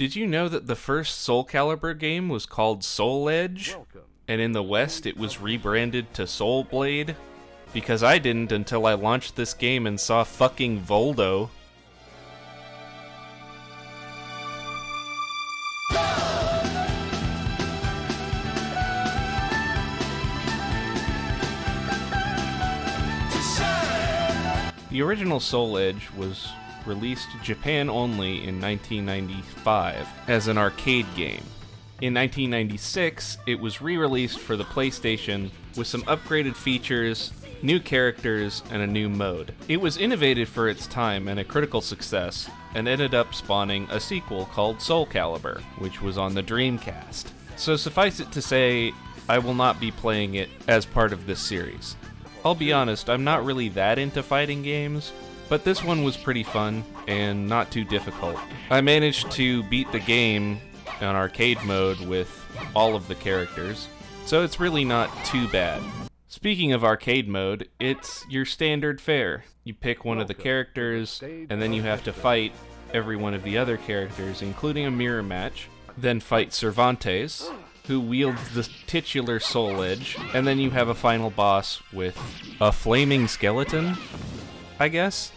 Did you know that the first Soul Calibur game was called Soul Edge? And in the West it was rebranded to Soul Blade? Because I didn't until I launched this game and saw fucking Voldo. The original Soul Edge was released Japan only in 1995 as an arcade game. In 1996, it was re-released for the PlayStation with some upgraded features, new characters, and a new mode. It was innovative for its time and a critical success, and ended up spawning a sequel called Soul Calibur, which was on the Dreamcast. So suffice it to say, I will not be playing it as part of this series. I'll be honest, I'm not really that into fighting games, but this one was pretty fun and not too difficult. I managed to beat the game on arcade mode with all of the characters, so it's really not too bad. Speaking of arcade mode, it's your standard fare. You pick one of the characters, and then you have to fight every one of the other characters, including a mirror match, then fight Cervantes, who wields the titular Soul Edge, and then you have a final boss with a flaming skeleton, I guess?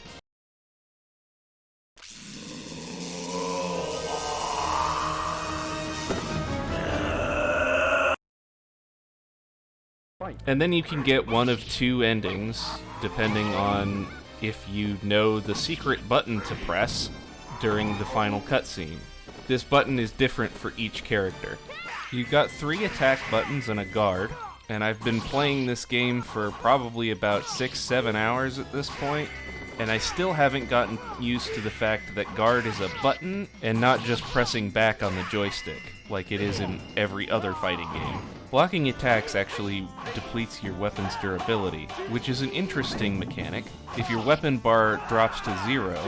And then you can get one of two endings, depending on if you know the secret button to press during the final cutscene. This button is different for each character. You've got 3 attack buttons and a guard, and I've been playing this game for probably about 6-7 hours at this point, and I still haven't gotten used to the fact that guard is a button and not just pressing back on the joystick, like it is in every other fighting game. Blocking attacks actually depletes your weapon's durability, which is an interesting mechanic. If your weapon bar drops to 0,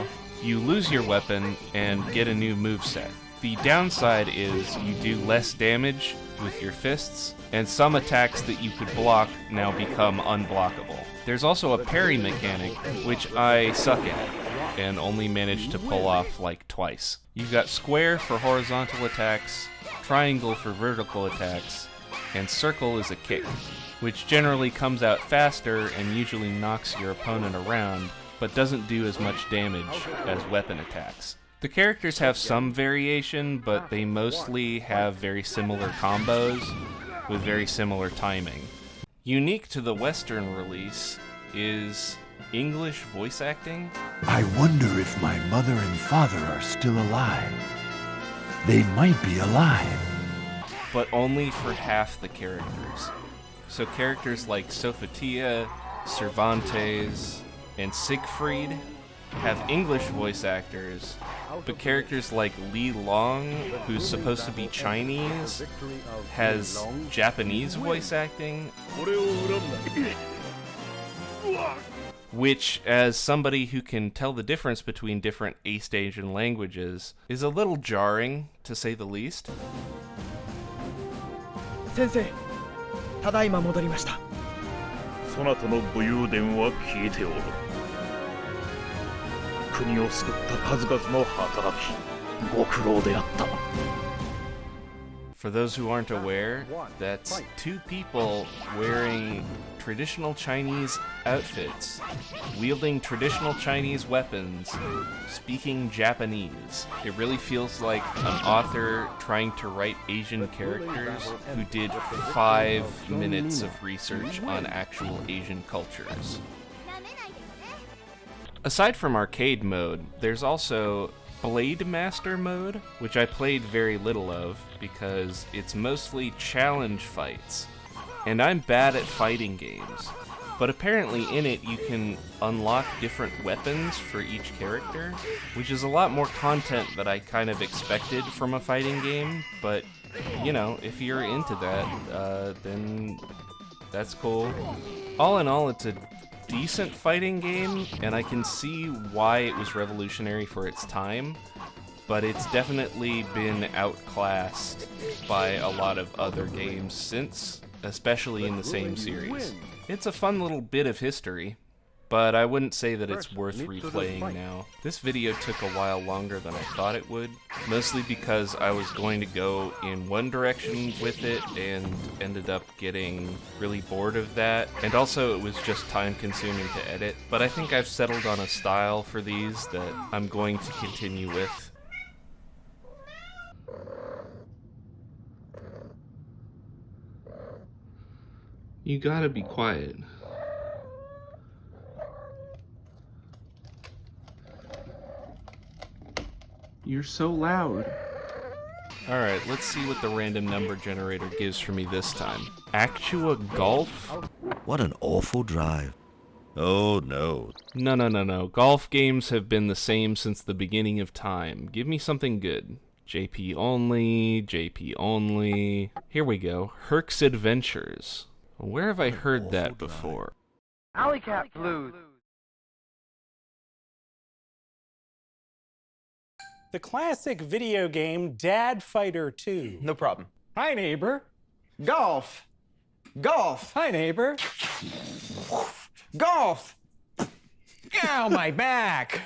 you lose your weapon and get a new moveset. The downside is you do less damage with your fists, and some attacks that you could block now become unblockable. There's also a parry mechanic, which I suck at, and only managed to pull off like twice. You've got square for horizontal attacks, triangle for vertical attacks, and circle is a kick, which generally comes out faster and usually knocks your opponent around, but doesn't do as much damage as weapon attacks. The characters have some variation, but they mostly have very similar combos with very similar timing. Unique to the Western release is English voice acting. I wonder if my mother and father are still alive. They might be alive. But only for half the characters. So characters like Sophatia, Cervantes, and Siegfried have English voice actors, but characters like Li Long, who's supposed to be Chinese, has Japanese voice acting, which, as somebody who can tell the difference between different East Asian languages, is a little jarring, to say the least. Sensei, ただいま戻りました。そなたの武勇伝は聞いておる。国を救った数々の働き、ご苦労であった。For those who aren't aware, that's 2 people wearing traditional Chinese outfits, wielding traditional Chinese weapons, speaking Japanese. It really feels like an author trying to write Asian characters who did 5 minutes of research on actual Asian cultures. Aside from arcade mode, there's also Blade Master mode, which I played very little of because it's mostly challenge fights, and I'm bad at fighting games. But apparently in it you can unlock different weapons for each character, which is a lot more content that I kind of expected from a fighting game, but you know, if you're into that, then that's cool. All in all, it's a decent fighting game, and I can see why it was revolutionary for its time, but it's definitely been outclassed by a lot of other games since, especially in the same series. It's a fun little bit of history. but I wouldn't say that it's worth replaying now. This video took a while longer than I thought it would, mostly because I was going to go in one direction with it and ended up getting really bored of that, and also it was just time consuming to edit, but I think I've settled on a style for these that I'm going to continue with. You gotta be quiet. You're so loud. Alright, let's see what the random number generator gives for me this time. Actua Golf? What an awful drive. Oh no. No. Golf games have been the same since the beginning of time. Give me something good. JP only, JP only. Here we go. Herc's Adventures. Where have I heard that before? Alley Cat Blues. The classic video game Dad Fighter 2. No problem. Hi, neighbor. Golf! Golf! Hi, neighbor. Golf! Ow, my back.